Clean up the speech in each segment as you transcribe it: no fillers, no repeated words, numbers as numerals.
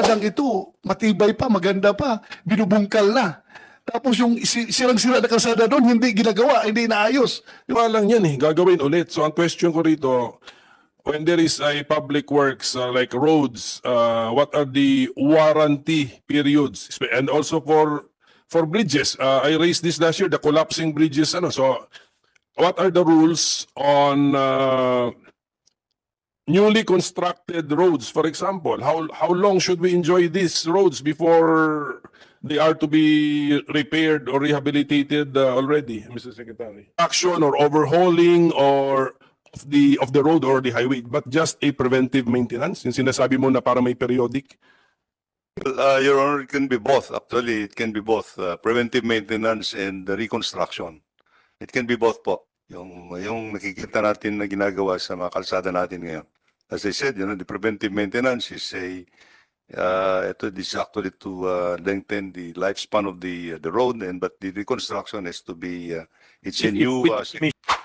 kalsadang ito, matibay pa, maganda pa, binubungkal na. Tapos yung sirang-sira na kalsada doon, hindi ginagawa, hindi inaayos. Diba lang yan gagawin ulit. So ang question ko rito, when there is a public works like roads, what are the warranty periods? And also for bridges, I raised this last year, the collapsing bridges. So what are the rules on newly constructed roads, for example? How long should we enjoy these roads before they are to be repaired or rehabilitated already, Mr. Secretary? Action or overhauling or of the road or the highway, but just a preventive maintenance. Yung sinasabi mo na para may periodic. Your Honor, it can be both. Actually, it can be both preventive maintenance and reconstruction. It can be both po. Yung nakikita natin na ginagawa sa mga kalsada natin ngayon. As I said, the preventive maintenance is ito is actually to lengthen the lifespan of the road, but the reconstruction is to be it's a new.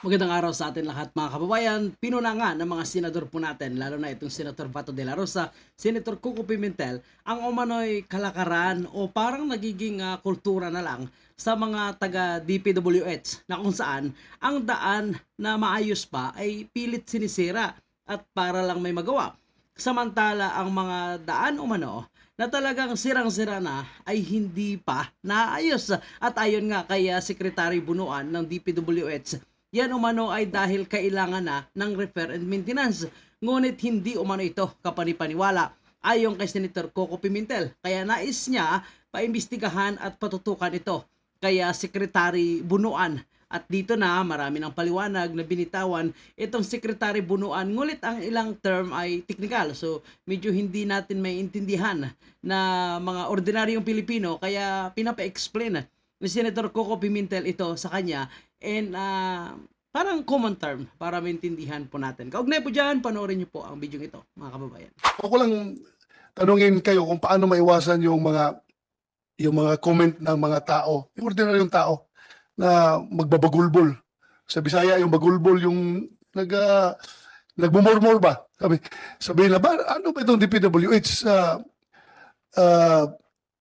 Magandang araw sa atin lahat mga kababayan. Pinuna nga ng mga senador po natin, lalo na itong Senator Bato de la Rosa, Senator Koko Pimentel, ang umano'y kalakaran o parang nagiging kultura na lang sa mga taga DPWH na kung saan ang daan na maayos pa ay pilit sinisira at para lang may magawa. Samantala ang mga daan umano na talagang sirang-sira na ay hindi pa naayos. At ayon nga kay Secretary Bonoan ng DPWH, yan umano ay dahil kailangan na ng repair and maintenance. Ngunit hindi umano ito kapanipaniwala ayon kay Senator Koko Pimentel. Kaya nais niya paimbestigahan at patutukan ito kaya Secretary Bonoan. At dito na marami ng paliwanag na binitawan itong Secretary Bonoan. Ngulit ang ilang term ay technical. So medyo hindi natin maintindihan na mga ordinaryong Pilipino. Kaya pinapa-explain ni Senator Koko Pimentel ito sa kanya. And parang common term para maintindihan po natin. Kaugnay po dyan, panoorin niyo po ang video ito mga kababayan. Ako lang tanungin kayo kung paano maiwasan yung mga comment ng mga tao, yung ordinaryong tao na magbabagulbol. Sa Bisaya, yung bagulbol, yung nagmumurmur ba? Sabi nila, ano ba itong DPWH?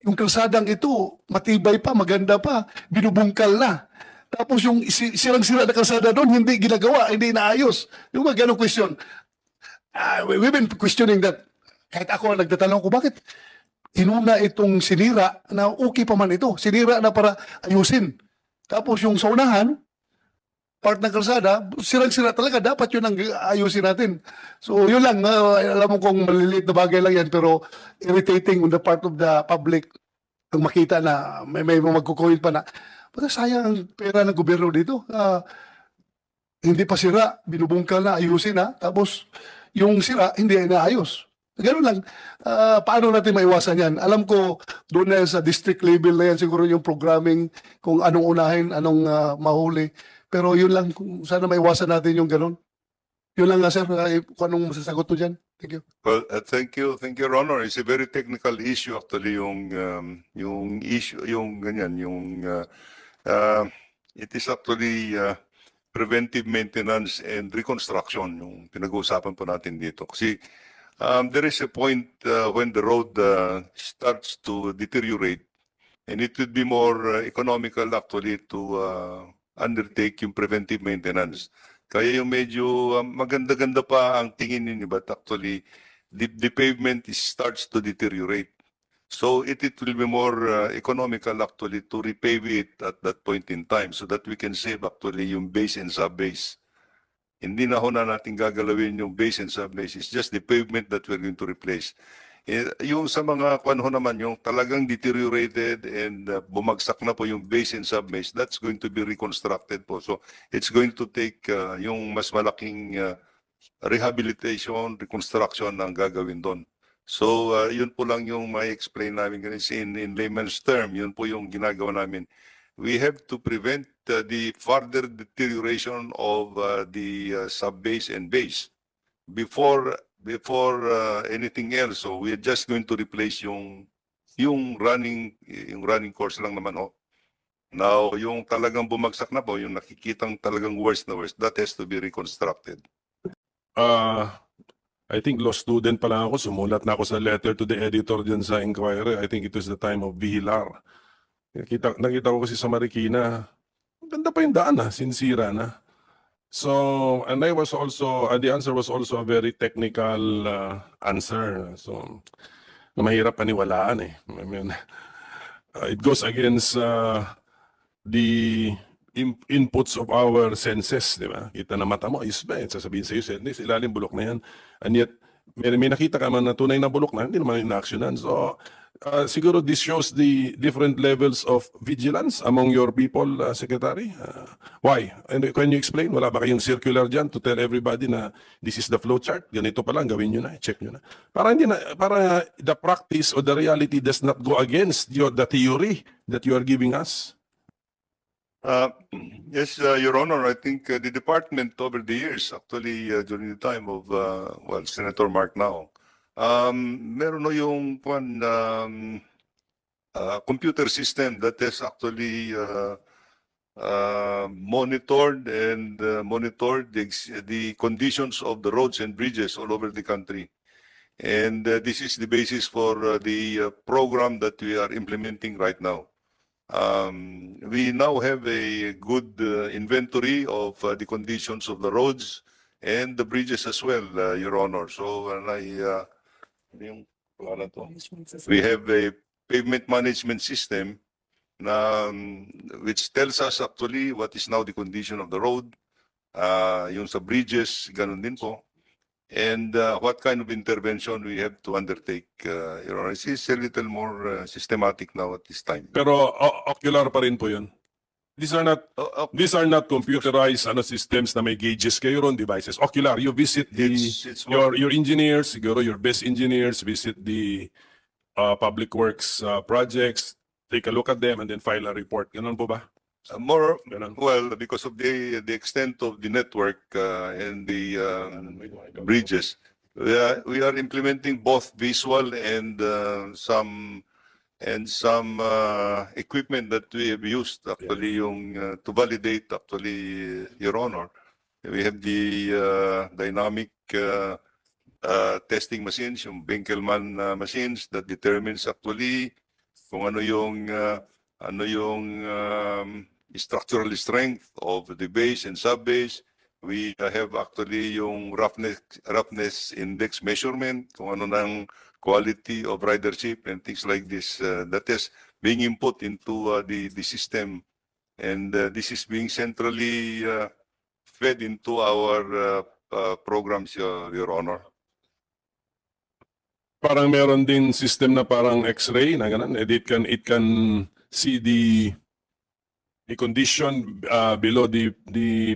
Yung kalsadang ito, matibay pa, maganda pa, binubungkal na. Tapos yung sirang-sira na kalsada doon, hindi ginagawa, hindi inaayos. Yung mga ganong question. We've been questioning that. Kahit ako nagtatanong ko, bakit inuna itong sinira na okay pa man ito? Sinira na para ayusin. Tapos yung sa unahan, part ng kalsada, sirang-sira talaga. Dapat yun ang ayusin natin. So yun lang, alam mo kung maliliit na bagay lang yan, pero irritating on the part of the public ang makita na may magkukuhin pa na, pero sayang ang pera ng gobyerno dito. Hindi pa sira, binubungkal na, ayusin na. Tapos yung sira, hindi na ayos. Ganun lang. Paano natin maiwasan yan? Alam ko, doon na sa district level na yan, siguro yung programming, kung anong unahin, anong mahuli. Pero yun lang, sana maiwasan natin yung ganun. Yun lang nga, sir, kung anong masasagot mo dyan. Thank you. Well, thank you, Your Honor. It's a very technical issue actually, yung issue, yung ganyan, it is actually preventive maintenance and reconstruction yung pinag-uusapan po natin dito. Kasi there is a point when the road starts to deteriorate, and it would be more economical actually to undertake yung preventive maintenance. Kaya yung medyo maganda-ganda pa ang tingin ninyo, but actually the pavement starts to deteriorate. So it will be more economical actually to repave it at that point in time so that we can save actually yung base and sub-base. Hindi na ho na natin gagalawin yung base and sub-base. It's just the pavement that we're going to replace. Yung sa mga kwan ho naman, yung talagang deteriorated and bumagsak na po yung base and sub-base, that's going to be reconstructed po. So it's going to take yung mas malaking rehabilitation, reconstruction ang gagawin doon. So yun po lang yung may explain namin kasi in layman's term, yun po yung ginagawa namin. We have to prevent the further deterioration of the sub-base and base before anything else. So we're just going to replace yung running course lang naman. Now, yung talagang bumagsak na po, yung nakikitang talagang worst na worst, that has to be reconstructed. I think law student pa lang ako, sumulat na ako sa letter to the editor dyan sa Inquirer. I think it was the time of Vihilar. Nakita ko kasi sa Marikina, ganda pa yung daan sinisira na. So, and I was also, the answer was also a very technical answer. So, mahirap paniwalaan eh. I mean, it goes against the inputs of our senses, di ba? Kita na mata mo, ayos ba? Sasabihin sa'yo, senses, ilalim bulok na yan. And yet, may nakita ka man na tunay na bulok na, hindi naman in-actionan. So, siguro this shows the different levels of vigilance among your people, Secretary. Why? And can you explain? Wala ba kayong circular dyan to tell everybody na this is the flow chart? Ganito pa lang, gawin nyo na, check nyo na. Para the practice or the reality does not go against the theory that you are giving us. Yes, Your Honor, I think the department over the years, actually during the time of Senator Mark now, meron no yung computer system that is actually monitored the conditions of the roads and bridges all over the country. And this is the basis for the program that we are implementing right now. We now have a good inventory of the conditions of the roads and the bridges as well, Your Honor. So, we have a pavement management system which tells us actually what is now the condition of the road, yung sa bridges, ganun din po. And what kind of intervention we have to undertake. Your Honor, it's a little more systematic now at this time. Pero ocular pa rin po yun. These are not computerized systems na may gauges kayo ron, devices. Ocular, you visit your engineers, siguro your best engineers, visit the public works projects, take a look at them and then file a report. Ganun po ba? Well, because of the extent of the network and the bridges, we are implementing both visual and some equipment that we have used actually to validate actually, Your Honor. We have the dynamic testing machines, yung Winkelmann machines that determines actually kung ano yung structural strength of the base and sub-base. We have actually yung roughness index measurement, kung ano ng quality of ridership and things like this. That is being input into the system. And this is being centrally fed into our programs, Your Honor. Parang meron din system na parang X-ray na ganun. It can see the condition below the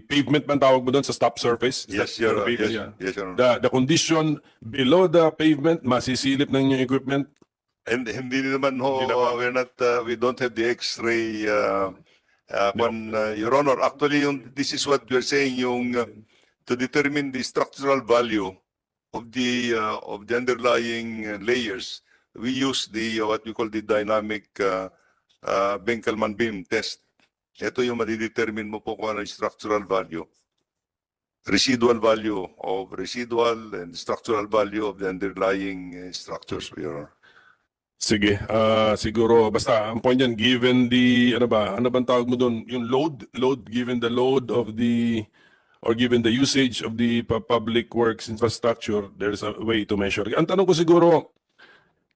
pavement man tawag mo doon sa stop surface. Yes, Your Honor. Yes, Your Honor. The condition below the pavement masisilip ng yung equipment. And hindi naman we don't have the X-ray Your Honor. Actually this is what we're saying, yung to determine the structural value of the underlying layers. We use the what we call the dynamic Winkelmann beam test. Ito yung madidetermine mo po kung ano yung structural value. Residual value of residual and structural value of the underlying structures. Sige, siguro basta ang point yan, given the ano bang tawag mo doon, yung load given the load of the or given the usage of the public works infrastructure, there's a way to measure. Ang tanong ko siguro,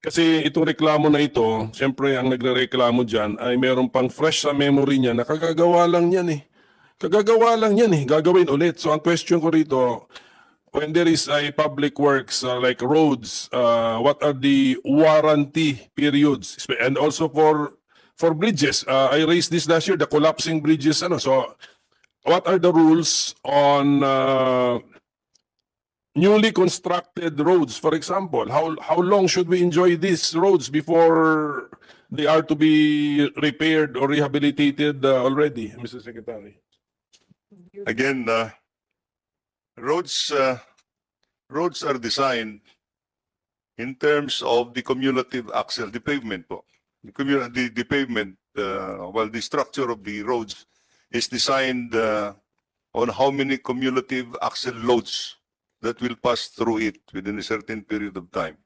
kasi itong reklamo na ito, siyempre ang nagrereklamo dyan ay meron pang fresh sa memory niya na kagagawa lang yan eh. Gagawin ulit. So ang question ko rito, when there is a public works like roads, what are the warranty periods? And also for bridges, I raised this last year, the collapsing bridges. So what are the rules on newly constructed roads, for example? How long should we enjoy these roads before they are to be repaired or rehabilitated already, Mr. Secretary? Again, roads are designed in terms of the cumulative axle, the pavement po. The pavement, the structure of the roads is designed on how many cumulative axle loads that will pass through it within a certain period of time.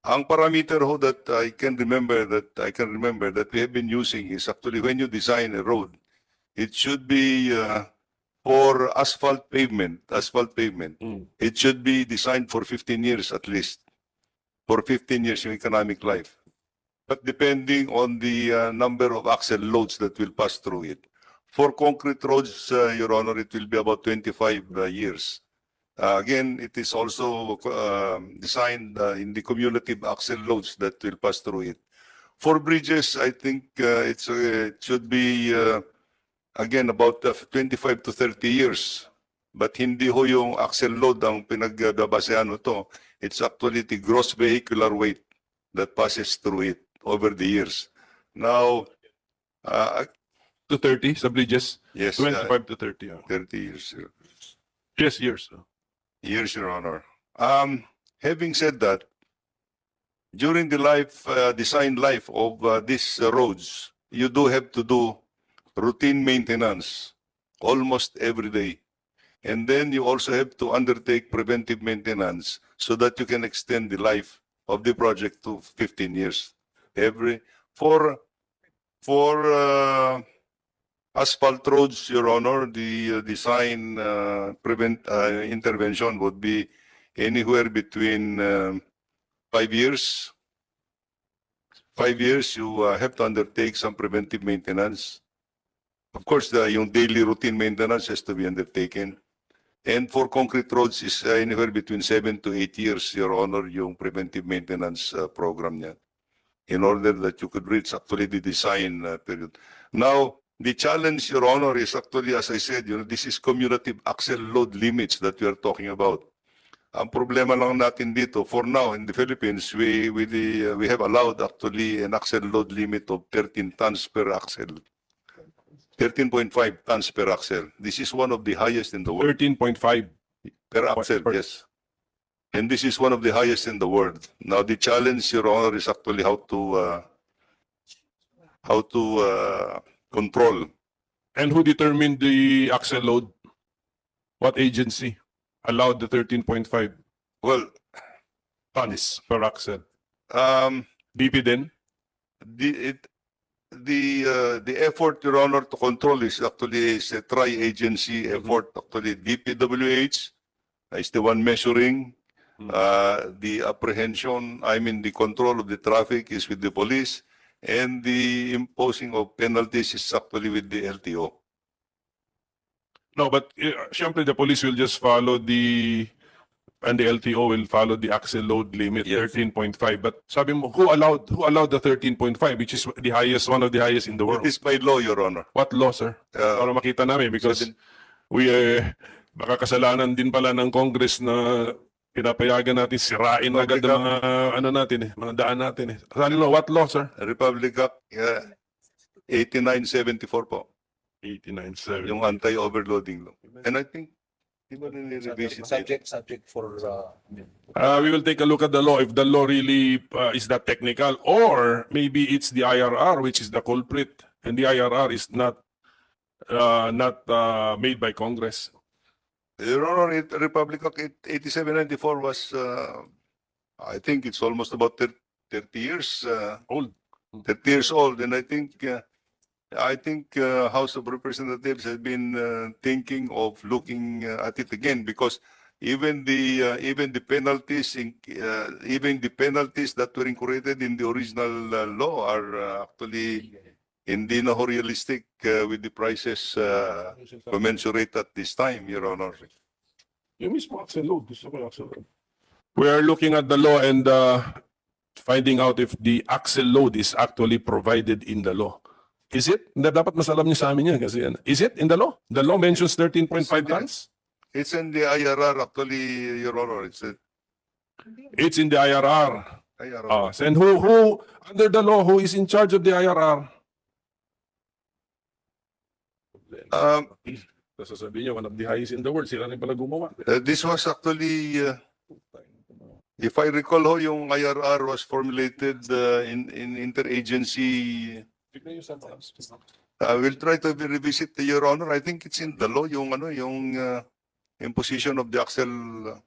Ang parameter ho that I can remember that we have been using is actually when you design a road, it should be for asphalt pavement. It should be designed for 15 years at least. For 15 years yung economic life. But depending on the number of axle loads that will pass through it. For concrete roads, Your Honor, it will be about 25 years. Again, it is also designed in the cumulative axle loads that will pass through it. For bridges, I think it should be again about 25 to 30 years. But hindi ho yung axle load ang pinagbabasehan to. It's actually the gross vehicular weight that passes through it over the years. Now, To 30 sa bridges? yes, 25 to 30. 30 years. Yes, years. Years, Your Honor. Having said that, during the design life of these roads, you do have to do routine maintenance almost every day. And then you also have to undertake preventive maintenance so that you can extend the life of the project to 15 years. For asphalt roads, Your Honor, the design intervention would be anywhere between 5 years. 5 years, you have to undertake some preventive maintenance. Of course, yung daily routine maintenance has to be undertaken. And for concrete roads, is anywhere between 7 to 8 years, Your Honor, yung preventive maintenance program niya. In order that you could reach actually the design period. Now, the challenge, Your Honor, is actually, as I said, this is cumulative axle load limits that we are talking about. Ang problema lang natin dito, for now, in the Philippines, we have allowed actually an axle load limit of 13 tons per axle. 13.5 tons per axle. This is one of the highest in the world. 13.5. Per axle, yes. And this is one of the highest in the world. Now, the challenge, Your Honor, is actually how to control. And who determined the axle load? What agency allowed the 13.5 Well, tons per axle? um, BP din? the effort, Your Honor, to control is actually a tri-agency effort. Actually, DPWH is the one measuring. The apprehension, the control of the traffic is with the police, and the imposing of penalties is actually with the LTO. No, but syempre the police will just follow and the LTO will follow the axle load limit, Yes. 13.5. But sabi mo, who allowed the 13.5, which is the highest, one of the highest in the world? It is by law, Your Honor. What law, sir? Para makita namin, because we baka kasalanan din pala ng Congress na pinapayagan natin sirain agad ang mga mga daan natin. Ano law? What law, sir? Republic Act 8974 po. 89.7. Yung anti-overloading law. And I think, di ba nire-revisit it? Subject for We will take a look at the law if the law really is that technical, or maybe it's the IRR which is the culprit, and the IRR is not made by Congress. Your Honor, Republic Act 8794 was, I think it's almost about 30 years Old. 30 years old, and I think House of Representatives has been thinking of looking at it again, because even the penalties that were included in the original law are actually hindi na ho realistic with the prices commensurate at this time, Your Honor. Yung mismo axle load. Gusto ko yung axle load. We are looking at the law and finding out if the axle load is actually provided in the law. Is it? Dapat mas alam niyo sa amin yan kasi yan. Is it in the law? The law mentions 13.5 tons? It's in the IRR actually, Your Honor. It's It's in the IRR. IRR. And who under the law, who is in charge of the IRR? Tapos sasabihin niyo, one of the highest in the world. Sila rin pala gumawa. This was actually, if I recall ho, yung IRR was formulated in interagency. We'll try to revisit, Your Honor. I think it's in the law, yung imposition of the axle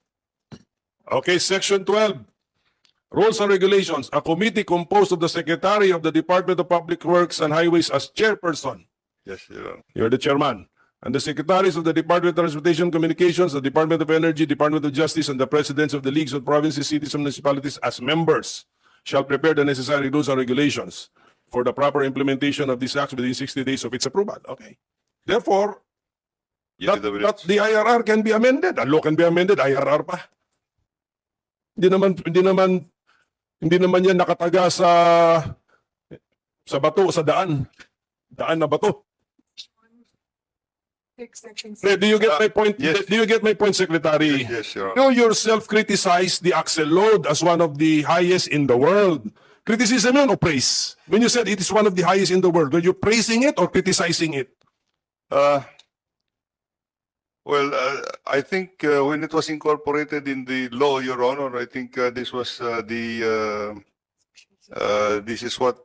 Okay, Section 12. Rules and regulations. A committee composed of the Secretary of the Department of Public Works and Highways as chairperson. Yes, Your Honor. You're the chairman. And the secretaries of the Department of Transportation Communications, the Department of Energy, Department of Justice, and the presidents of the leagues of provinces, cities, and municipalities as members shall prepare the necessary rules and regulations for the proper implementation of these acts within 60 days of its approval. Okay. Therefore, that the IRR can be amended. A law can be amended, IRR pa. Hindi naman yan nakataga sa bato, sa daan. Daan na bato. Do you get my point? Yes. Do you get my point, Secretary? Yes, Your Honor. You yourself criticize the axle load as one of the highest in the world. Criticism yun o praise? When you said it is one of the highest in the world, were you praising it or criticizing it? Well, I think when it was incorporated in the law, Your Honor, I think this was this is what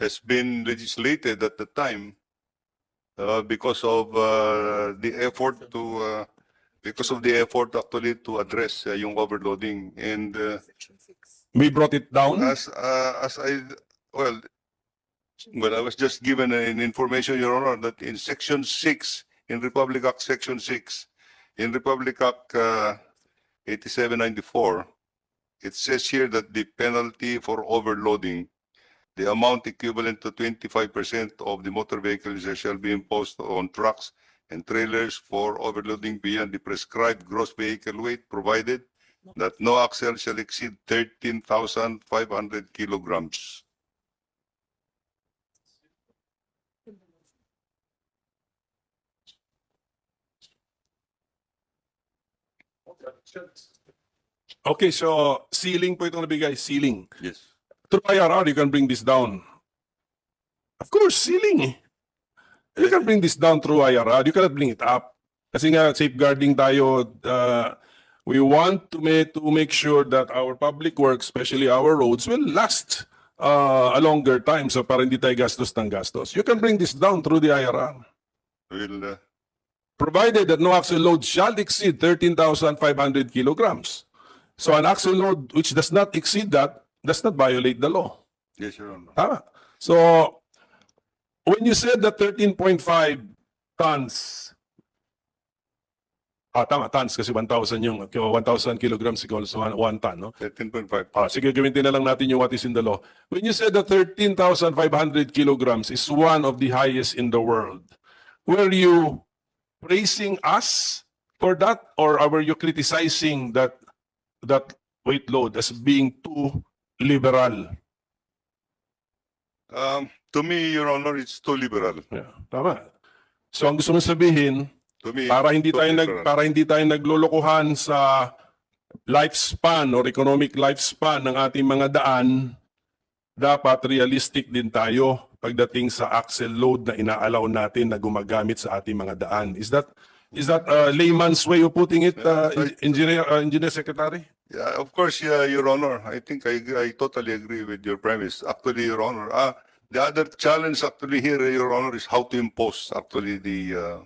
has been legislated at the time because of the effort to actually to address yung overloading. And We brought it down. as I I was just given an information, Your Honor, that in Section 6, in Republic Act Section 6, in Republic Act 8794, it says here that the penalty for overloading, the amount equivalent to 25% of the motor vehicles shall be imposed on trucks and trailers for overloading beyond the prescribed gross vehicle weight, provided that no axle shall exceed 13,500 kilograms. Okay, so ceiling po itong nabigay, ceiling. Yes. Through IRR, you can bring this down. Of course, ceiling. You can bring this down through IRR. You cannot bring it up. Kasi nga, safeguarding tayo, we want to make sure that our public works, especially our roads, will last a longer time. So para hindi tayo gastos ng gastos. You can bring this down through the IRR. Will Provided that no axle load shall exceed 13,500 kilograms. So an axle load which does not exceed that does not violate the law. yes, Your Honor. Tama. So, when you said that 13.5 tons, tama, tons kasi 1,000 yung, 1,000 kilograms equals 1 ton, no? 13.5. Sige, gamitin na lang natin yung what is in the law. When you said that 13,500 kilograms is one of the highest in the world, were you praising us for that, or were you criticizing that weight load as being too liberal? To me, Your Honor, it's too liberal. Yeah, tama. So ang gusto mong sabihin, To me, para hindi too tayo liberal. naglolokohan sa lifespan or economic lifespan ng ating mga daan, dapat realistic din tayo pagdating sa axle load na inaalaw natin na gumagamit sa ating mga daan. Is that a layman's way of putting it, Engineer Secretary? Yeah, of course, yeah, Your Honor. I think I totally agree with your premise. Actually, Your Honor, the other challenge actually here, Your Honor, is how to impose actually the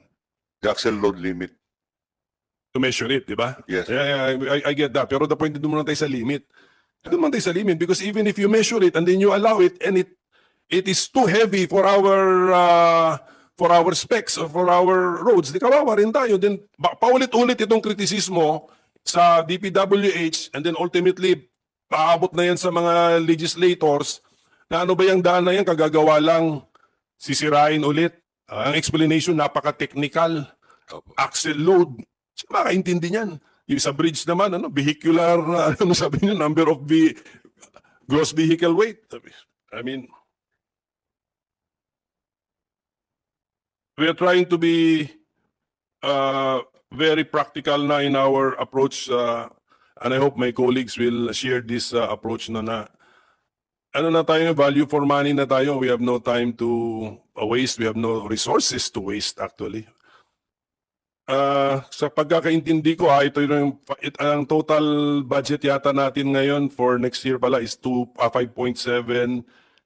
axle load limit. To measure it, di ba? Yes. Yeah, I get that. Pero the point, doon muna tayo sa limit. Doon muna tayo sa limit because even if you measure it and then you allow it and it is too heavy for our specs or for our roads, di kawawa rin tayo. Then paulit-ulit itong kritisismo sa DPWH and then ultimately paabot na yan sa mga legislators na ano ba yung daan na yan, kagagawa lang, sisirain ulit. Ang explanation, napaka-technical. Axle load. Sino makaintindi niyan? Yung sa bridge naman, vehicular, ano sabi niyo, number of gross vehicle weight. I mean, we are trying to be very practical na in our approach and I hope my colleagues will share this approach na ano na tayo, value for money na tayo. We have no time to waste. We have no resources to waste actually. Sa pagkakaintindi ko, ang total budget yata natin ngayon for next year pala is 5.7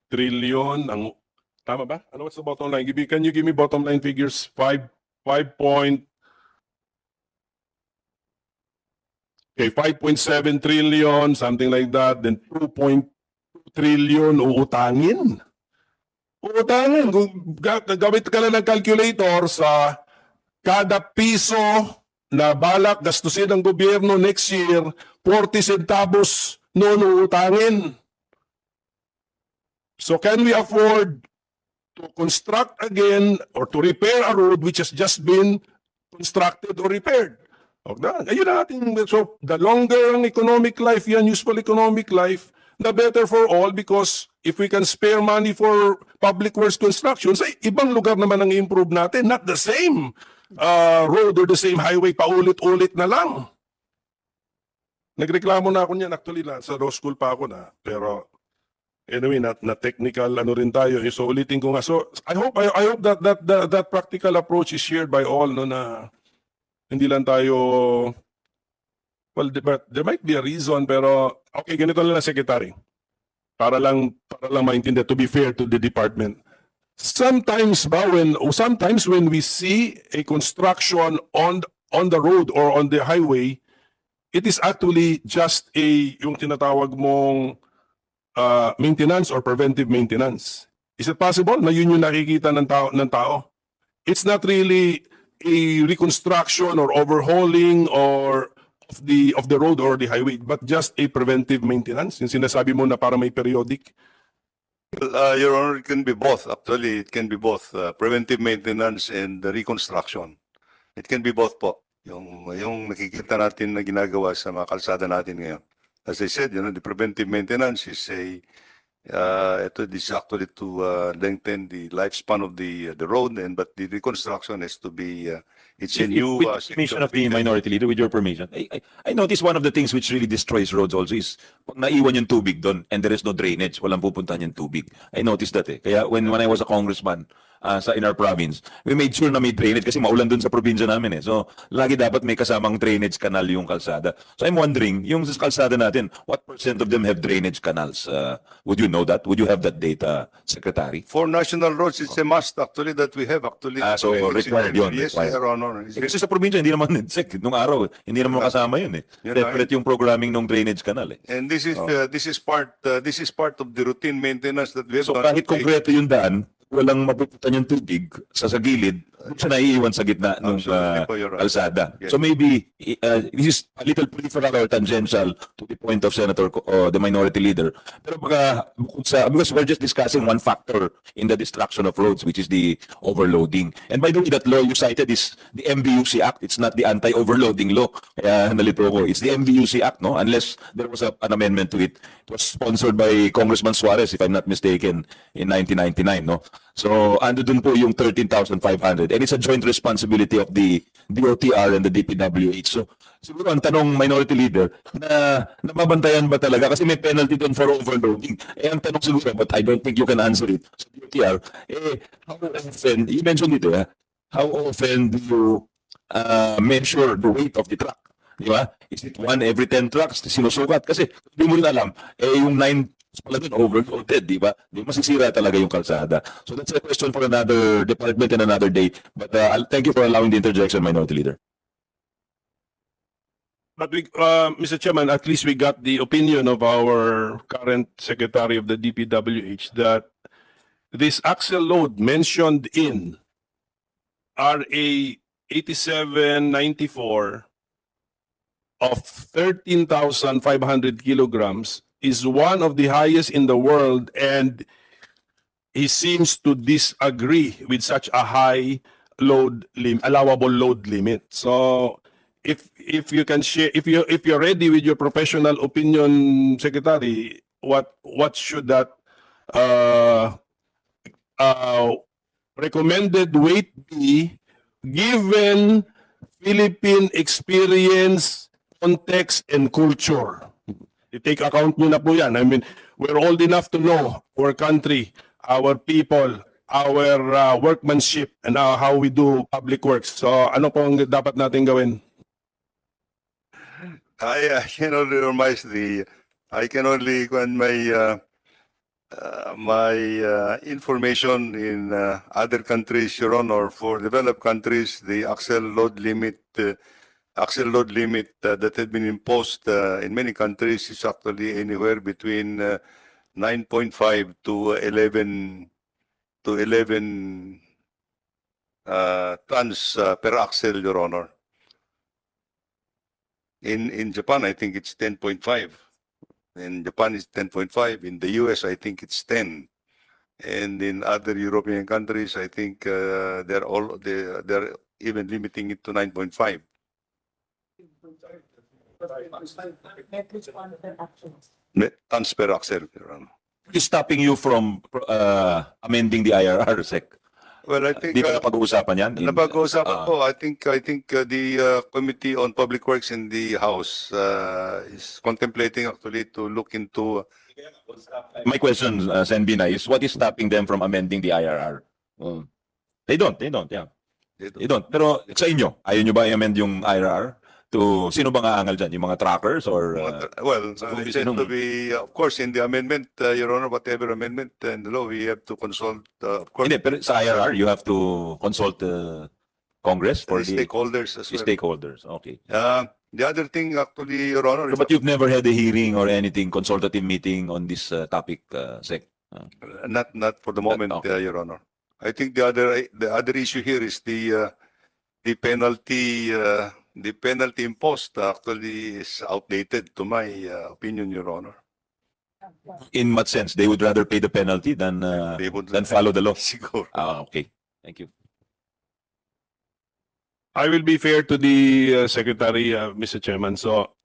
trillion. Tama ba? What's the bottom line? Can you give me bottom line figures? 5 Okay, 5.7 trillion, something like that, then 2.2 trillion uutangin. Uutangin. Kung gagawin ka lang ng calculator sa kada piso na balak gastusin ng gobyerno next year, 40 centavos noon uutangin. So can we afford to construct again or to repair a road which has just been constructed or repaired? Ayun ang ating, so the longer ang economic life yan, useful economic life, the better for all, because if we can spare money for public works construction, sa ibang lugar naman ang improve natin, not the same road or the same highway, paulit-ulit na lang. Nagreklamo na ako niyan, actually, sa law school pa ako na, pero anyway, na technical ano rin tayo. So ulitin ko nga. So I hope that practical approach is shared by all, no, na hindi lang tayo, well, but there might be a reason, pero okay, ganito lang, Secretary. Para lang maintindihan, to be fair to the department. Sometimes when we see a construction on the road or on the highway, it is actually just yung tinatawag mong maintenance or preventive maintenance. Is it possible na yun yung nakikita ng tao? It's not really a reconstruction or overhauling or of the road or the highway, but just a preventive maintenance. Yung sinasabi mo na para may periodic. Well, Your Honor, it can be both. Actually, it can be both preventive maintenance and reconstruction. It can be both po. Yung nakikita natin na ginagawa sa mga kalsada natin ngayon. As I said, the preventive maintenance is it is actually to lengthen the lifespan of the road, but the reconstruction has to be it's a new With permission of the minority leader, with your permission, I noticed one of the things which really destroys roads also is pag naiwan yung tubig doon and there is no drainage, walang pupuntahan yung tubig. I noticed that eh. Kaya when I was a congressman in our province, we made sure na may drainage kasi maulan doon sa probinsya namin eh. So lagi dapat may kasamang drainage canal yung kalsada. So I'm wondering, yung sa kalsada natin, what % of them have drainage canals? Would you know that? Would you have that data, Secretary? For national roads, it's a must actually that we have actually. So required yun. Yes, Required. Your Honor. Kasi sa probinsya, hindi naman, nung araw, hindi naman kasama yun eh. Yun Separate yung programming ng drainage canal eh. And this is part of the routine maintenance that we have So done. kahit konkreto yung daan, walang mapupuntan yung tubig sa gilid, siya naiiwan sa gitna ng Absolutely po, Your Honor. kalsada. Yes. So maybe this is a little peripheral or tangential to the point of the minority leader. Pero because we're just discussing one factor in the destruction of roads, which is the overloading. And by the way, that law you cited is the MBUC Act. It's not the anti-overloading law. Kaya nalito ko. It's the MBUC Act, no? Unless there was an amendment to it. It was sponsored by Congressman Suarez, if I'm not mistaken, in 1999, no? So, ando dun po yung 13,500. And it's a joint responsibility of the DOTR and the DPWH. So, siguro ang tanong, minority leader, na nababantayan ba talaga? Kasi may penalty dun for overloading. Ang tanong siguro, but I don't think you can answer it. Sa DOTR, how often, you mentioned it, how often do you measure the weight of the truck? Di ba? Is it 1 every 10 trucks? Sinusukat. Kasi, hindi mo rin alam, yung 9 pala dun, overloaded, di ba? Di masisira talaga yung kalsada. So that's a question for another department and another day. But thank you for allowing the interjection, Minority Leader. But Mr. Chairman, at least we got the opinion of our current Secretary of the DPWH that this axle load mentioned in RA 8794 of 13,500 kilograms is one of the highest in the world, and he seems to disagree with such a high allowable load limit. So if you can share, if you're ready with your professional opinion, Secretary, what should that recommended weight be given Philippine experience, context, and culture? I-take account nyo na po yan. I mean, we're old enough to know our country, our people, our workmanship, and how we do public works. So, ano po ang dapat natin gawin? I can only remind I can only my information in other countries, Your Honor. For developed countries, the axle load limit axle load limit that had been imposed in many countries is actually anywhere between 9.5 to 11 tons per axle, Your Honor. In Japan, I think it's 10.5. In Japan, it's 10.5. In the US, I think it's 10. And in other European countries, I think they're even limiting it to 9.5. Tons per axle, Your Honor. Is stopping you from amending the IRR, Sec? Well, I think Di ba napag-uusapan yan? napag-uusapan po. I think the Committee on Public Works in the House is contemplating actually to look into. My question, Sen.Bina, is what is stopping them from amending the IRR? They don't, yeah. They don't. Pero sa inyo, ayaw nyo ba i-amend yung IRR? To sino bang aangal dyan? Yung mga trackers or... Well, so it has to be, of course, in the amendment, Your Honor, whatever amendment in the law, we have to consult, of course, Hindi, pero sa IRR, you have to consult Congress for the stakeholders as well. stakeholders. Okay. The other thing, actually, Your Honor, So, but you've never had a hearing or anything, consultative meeting on this topic, Sec? not for the moment, Okay. Your Honor. I think the other issue here is the penalty. The penalty imposed actually is outdated, to my opinion, Your Honor. In what sense? They would rather pay the penalty than follow the law? Siguro. Okay. Thank you. I will be fair to the Secretary, Mr. Chairman. So,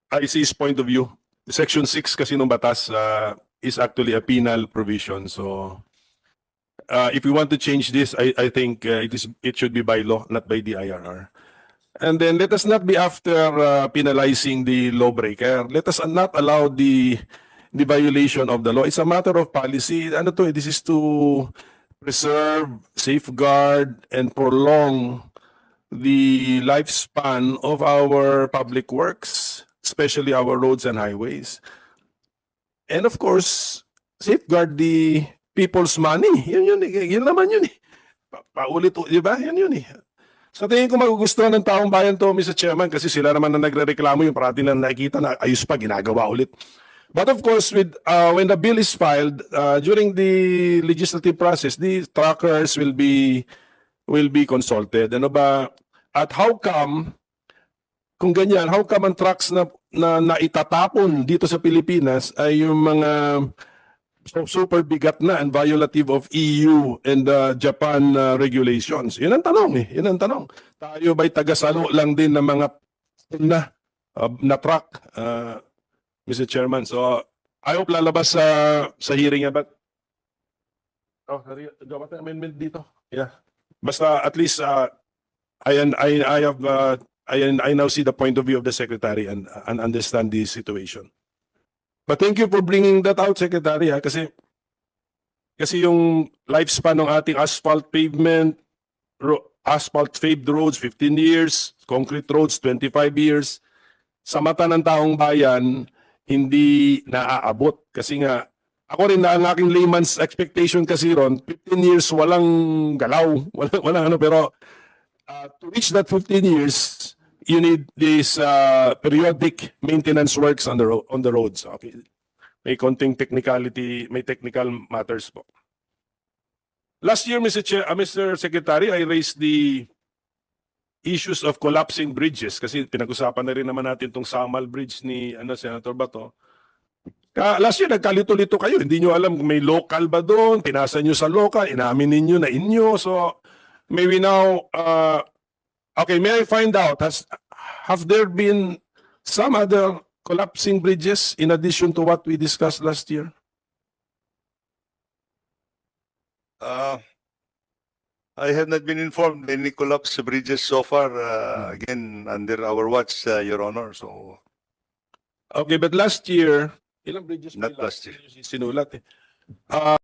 I see his point of view. Section 6 kasi ng batas is actually a penal provision. So, if we want to change this, I think it should be by law, not by the IRR. And then let us not be after penalizing the lawbreaker. Let us not allow the violation of the law. It's a matter of policy. Ano to? This is to preserve, safeguard, and prolong the lifespan of our public works, especially our roads and highways. And of course, safeguard the people's money. Yun naman yun eh. Paulit, di ba? Yun eh. Sa tingin ko magugustuhan ng taong bayan to, Mr. Chairman, kasi sila naman na nagre-reklamo yung parati na nakikita na ayos pa, ginagawa ulit. But of course, when the bill is filed, during the legislative process, the trackers will be consulted. Ano ba? At how come, kung ganyan, how come ang trucks na itatapon dito sa Pilipinas ay yung mga super bigat na and violative of EU and Japan regulations? Yun ang tanong eh. Yun ang tanong. Tayo ba'y tagasalo lang din ng mga na truck, Mr. Chairman? So, I hope lalabas sa hearing. But, gawa tayo amendment dito. Yeah. Basta at least I now see the point of view of the Secretary and understand the situation. But thank you for bringing that out, Secretary, kasi yung lifespan ng ating asphalt pavement, asphalt paved roads 15 years, concrete roads 25 years. Sa mata ng taong bayan, hindi naaabot kasi nga ako rin na ang aking layman's expectation kasi ron 15 years walang galaw, walang ano, pero to reach that 15 years, you need this periodic maintenance works on the roads. Okay. May konting technicality, may technical matters po. Last year, Mr. Secretary, I raised the issues of collapsing bridges kasi pinag-usapan na rin naman natin itong Samal Bridge ni Senator Bato. Last year, nagkalito-lito kayo. Hindi nyo alam kung may local ba doon, pinasa nyo sa local, inamin ninyo na inyo. So, may we now... Okay, may I find out, have there been some other collapsing bridges in addition to what we discussed last year? I have not been informed any collapse bridges so far, again, under our watch, Your Honor. So, Okay, but last year, ilang bridges Not last year. Sinulat eh.